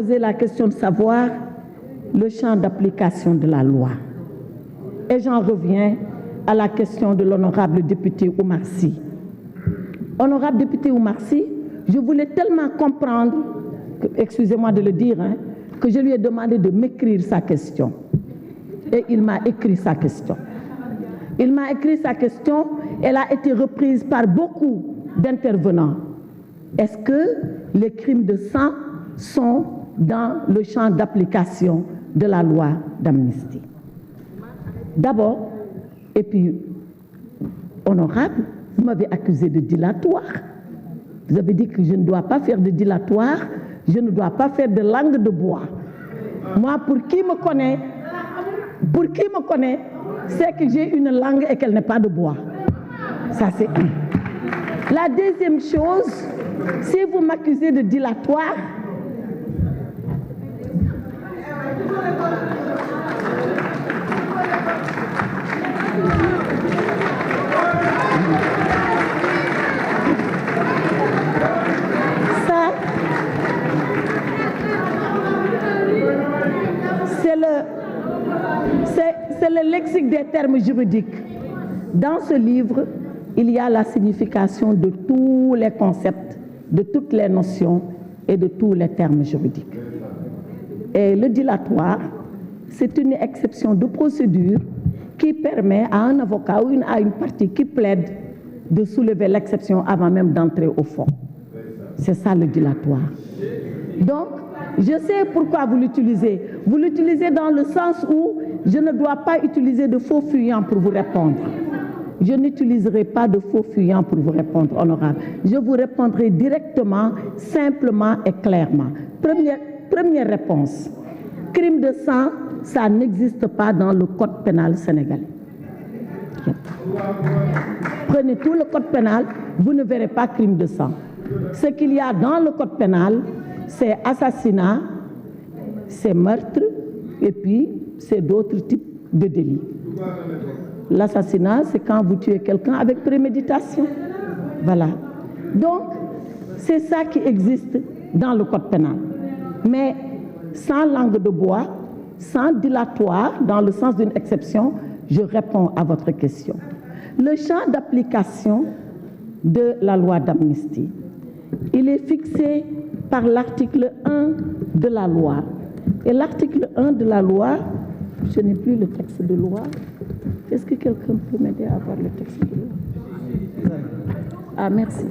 Poser la question de savoir le champ d'application de la loi. Et j'en reviens à la question de l'honorable député Oumar Sy. Honorable député Oumar Sy, je voulais tellement comprendre, excusez-moi de le dire, que je lui ai demandé de m'écrire sa question. Et il m'a écrit sa question. Il m'a écrit sa question, elle a été reprise par beaucoup d'intervenants. Est-ce que les crimes de sang sont dans le champ d'application de la loi d'amnistie? D'abord, et puis, honorable, vous m'avez accusé de dilatoire. Vous avez dit que je ne dois pas faire de dilatoire, je ne dois pas faire de langue de bois. Moi, pour qui me connaît, c'est que j'ai une langue et qu'elle n'est pas de bois. Ça, c'est un. La deuxième chose, si vous m'accusez de dilatoire, ça, c'est le lexique des termes juridiques. Dans ce livre, il y a la signification de tous les concepts, de toutes les notions et de tous les termes juridiques. Et le dilatoire, c'est une exception de procédure qui permet à un avocat ou à une partie qui plaide de soulever l'exception avant même d'entrer au fond. C'est ça le dilatoire. Donc, je sais pourquoi vous l'utilisez. Vous l'utilisez dans le sens où je ne dois pas utiliser de faux fuyants pour vous répondre. Je n'utiliserai pas de faux fuyants pour vous répondre, honorable. Je vous répondrai directement, simplement et clairement. Première réponse. Crime de sang, ça n'existe pas dans le code pénal sénégalais. Prenez tout le code pénal, vous ne verrez pas crime de sang. Ce qu'il y a dans le code pénal, c'est assassinat, c'est meurtre, et puis c'est d'autres types de délits. L'assassinat, c'est quand vous tuez quelqu'un avec préméditation. Voilà. Donc, c'est ça qui existe dans le code pénal. Mais sans langue de bois, sans dilatoire, dans le sens d'une exception, je réponds à votre question. Le champ d'application de la loi d'amnistie, il est fixé par l'article 1 de la loi. Et l'article 1 de la loi, je n'ai plus le texte de loi. Est-ce que quelqu'un peut m'aider à avoir le texte de loi? Ah, merci.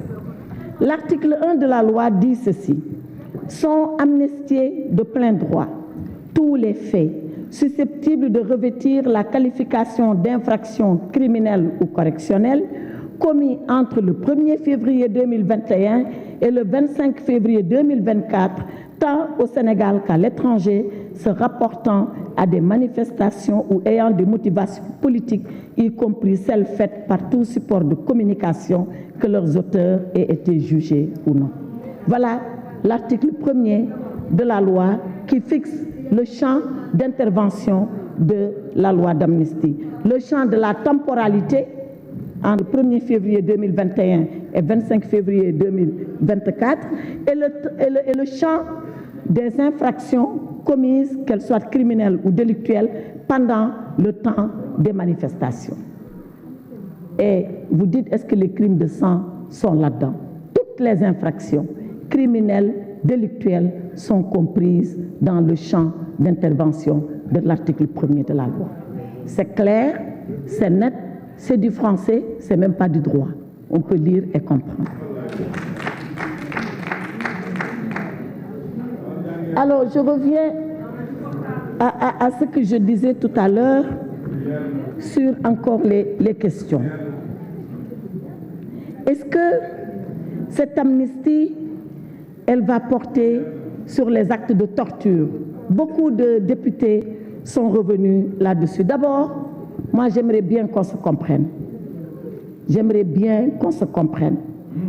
L'article 1 de la loi dit ceci. Sont amnistiés de plein droit tous les faits susceptibles de revêtir la qualification d'infraction criminelle ou correctionnelle commis entre le 1er février 2021 et le 25 février 2024, tant au Sénégal qu'à l'étranger, se rapportant à des manifestations ou ayant des motivations politiques, y compris celles faites par tout support de communication, que leurs auteurs aient été jugés ou non. Voilà l'article 1er de la loi qui fixe le champ d'intervention de la loi d'amnistie. Le champ de la temporalité entre le 1er février 2021 et 25 février 2024 et le champ des infractions commises, qu'elles soient criminelles ou délictuelles, pendant le temps des manifestations. Et vous dites, est-ce que les crimes de sang sont là-dedans? Toutes les infractions criminelles, délictuelles sont comprises dans le champ d'intervention de l'article 1er de la loi. C'est clair, c'est net, c'est du français, c'est même pas du droit. On peut lire et comprendre. Alors, je reviens à ce que je disais tout à l'heure sur encore les questions. Est-ce que cette amnistie, elle va porter sur les actes de torture? Beaucoup de députés sont revenus là-dessus. D'abord, moi, j'aimerais bien qu'on se comprenne. J'aimerais bien qu'on se comprenne.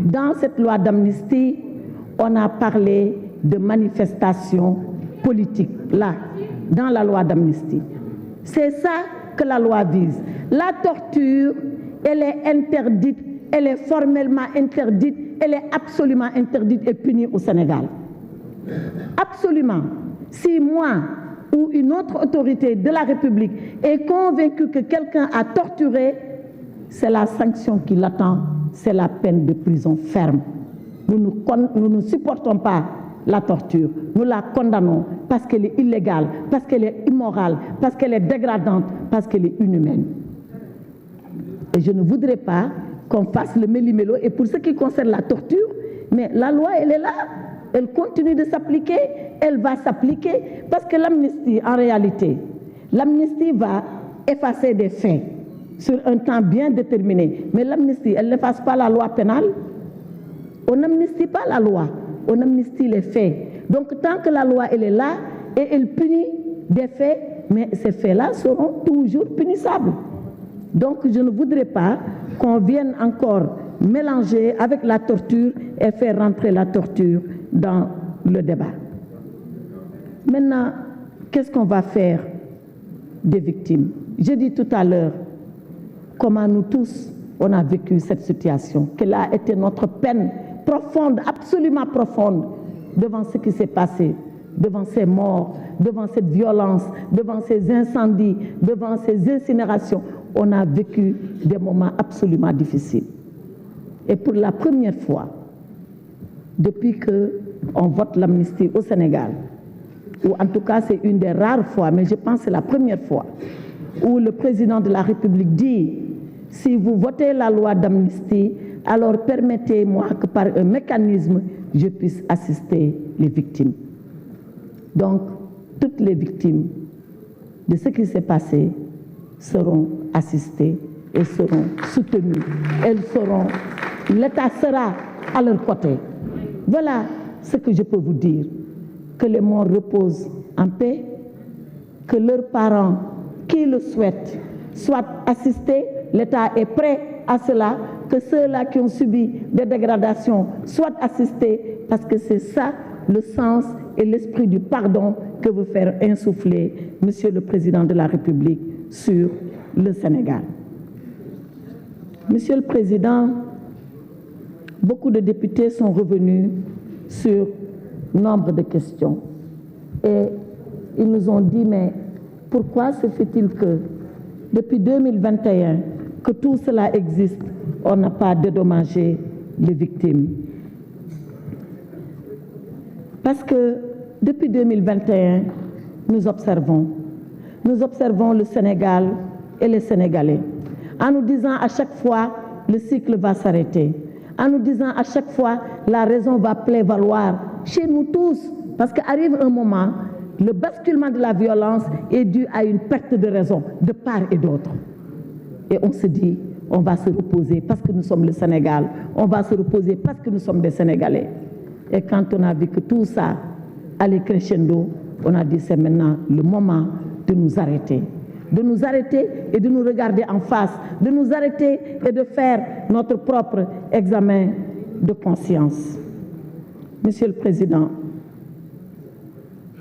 Dans cette loi d'amnistie, on a parlé de manifestations politiques, là, dans la loi d'amnistie. C'est ça que la loi vise. La torture, elle est interdite, elle est formellement interdite, elle est absolument interdite et punie au Sénégal. Absolument. Si moi ou une autre autorité de la République est convaincue que quelqu'un a torturé, c'est la sanction qui l'attend, c'est la peine de prison ferme. Nous ne supportons pas la torture, nous la condamnons parce qu'elle est illégale, parce qu'elle est immorale, parce qu'elle est dégradante, parce qu'elle est inhumaine. Et je ne voudrais pas qu'on fasse le méli-mélo. Et pour ce qui concerne la torture, mais la loi, elle est là, elle continue de s'appliquer, elle va s'appliquer, parce que l'amnistie, en réalité, l'amnistie va effacer des faits sur un temps bien déterminé. Mais l'amnistie, elle n'efface pas la loi pénale. On n'amnistie pas la loi, on amnistie les faits. Donc tant que la loi, elle est là, et elle punit des faits, mais ces faits-là seront toujours punissables. Donc je ne voudrais pas qu'on vienne encore mélanger avec la torture et faire rentrer la torture dans le débat. Maintenant, qu'est-ce qu'on va faire des victimes? J'ai dit tout à l'heure comment nous tous, on a vécu cette situation, quelle a été notre peine profonde, absolument profonde, devant ce qui s'est passé, devant ces morts, devant cette violence, devant ces incendies, devant ces incinérations. On a vécu des moments absolument difficiles. Et pour la première fois, depuis qu'on vote l'amnistie au Sénégal, ou en tout cas c'est une des rares fois, mais je pense que c'est la première fois, où le président de la République dit: si vous votez la loi d'amnistie, alors permettez-moi que par un mécanisme, je puisse assister les victimes. Donc, toutes les victimes de ce qui s'est passé seront assistées et seront soutenues. L'État sera à leur côté. Voilà ce que je peux vous dire. Que les morts reposent en paix, que leurs parents, qui le souhaitent, soient assistés. L'État est prêt à cela, que ceux-là qui ont subi des dégradations soient assistés, parce que c'est ça le sens et l'esprit du pardon que veut faire insuffler Monsieur le Président de la République sur le Sénégal. Monsieur le Président, beaucoup de députés sont revenus sur nombre de questions et ils nous ont dit: mais pourquoi se fait-il que depuis 2021 que tout cela existe, on n'a pas dédommagé les victimes? Parce que depuis 2021, nous observons le Sénégal et les Sénégalais, en nous disant à chaque fois le cycle va s'arrêter, en nous disant à chaque fois la raison va prévaloir chez nous tous, parce qu'arrive un moment, le basculement de la violence est dû à une perte de raison de part et d'autre. Et on se dit, on va se reposer parce que nous sommes le Sénégal, on va se reposer parce que nous sommes des Sénégalais. Et quand on a vu que tout ça allait crescendo, on a dit: c'est maintenant le moment de nous arrêter. De nous arrêter et de nous regarder en face, de nous arrêter et de faire notre propre examen de conscience. Monsieur le Président,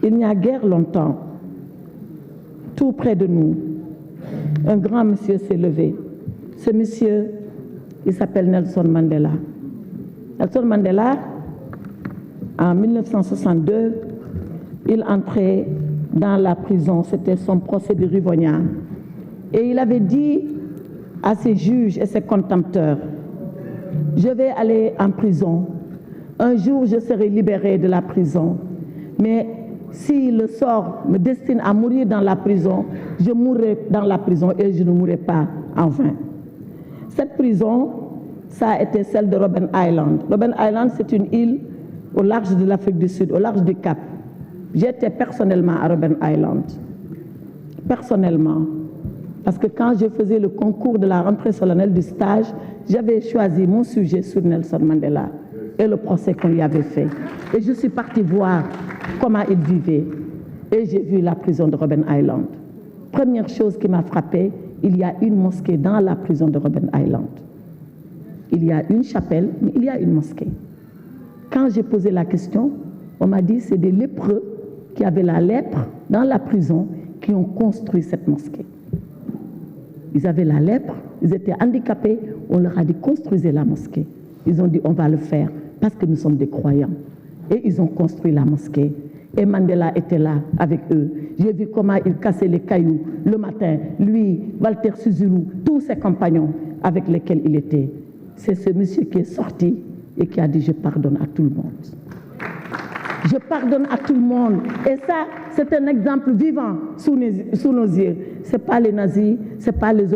il n'y a guère longtemps, tout près de nous, un grand monsieur s'est levé. Ce monsieur, il s'appelle Nelson Mandela. Nelson Mandela, en 1962, il entrait dans la prison, c'était son procès de Rivogna. Et il avait dit à ses juges et ses contempteurs: je vais aller en prison, un jour je serai libéré de la prison, mais si le sort me destine à mourir dans la prison, je mourrai dans la prison et je ne mourrai pas en vain. Cette prison, ça a été celle de Robben Island. Robben Island, c'est une île au large de l'Afrique du Sud, au large du Cap. J'étais personnellement à Robben Island. Personnellement. Parce que quand je faisais le concours de la rentrée solennelle du stage, j'avais choisi mon sujet sur Nelson Mandela et le procès qu'on lui avait fait. Et je suis partie voir comment il vivait. Et j'ai vu la prison de Robben Island. Première chose qui m'a frappée, il y a une mosquée dans la prison de Robben Island. Il y a une chapelle, mais il y a une mosquée. Quand j'ai posé la question, on m'a dit: c'est des lépreux qui avaient la lèpre dans la prison qui ont construit cette mosquée. Ils avaient la lèpre, ils étaient handicapés, on leur a dit: construisez la mosquée. Ils ont dit: on va le faire parce que nous sommes des croyants. et ils ont construit la mosquée. Et Mandela était là avec eux. J'ai vu comment il cassait les cailloux le matin. Lui, Walter Sisulu, tous ses compagnons avec lesquels il était. C'est ce monsieur qui est sorti et qui a dit « Je pardonne à tout le monde ». Je pardonne à tout le monde. Et ça, c'est un exemple vivant sous nos yeux. Ce n'est pas les nazis, ce n'est pas les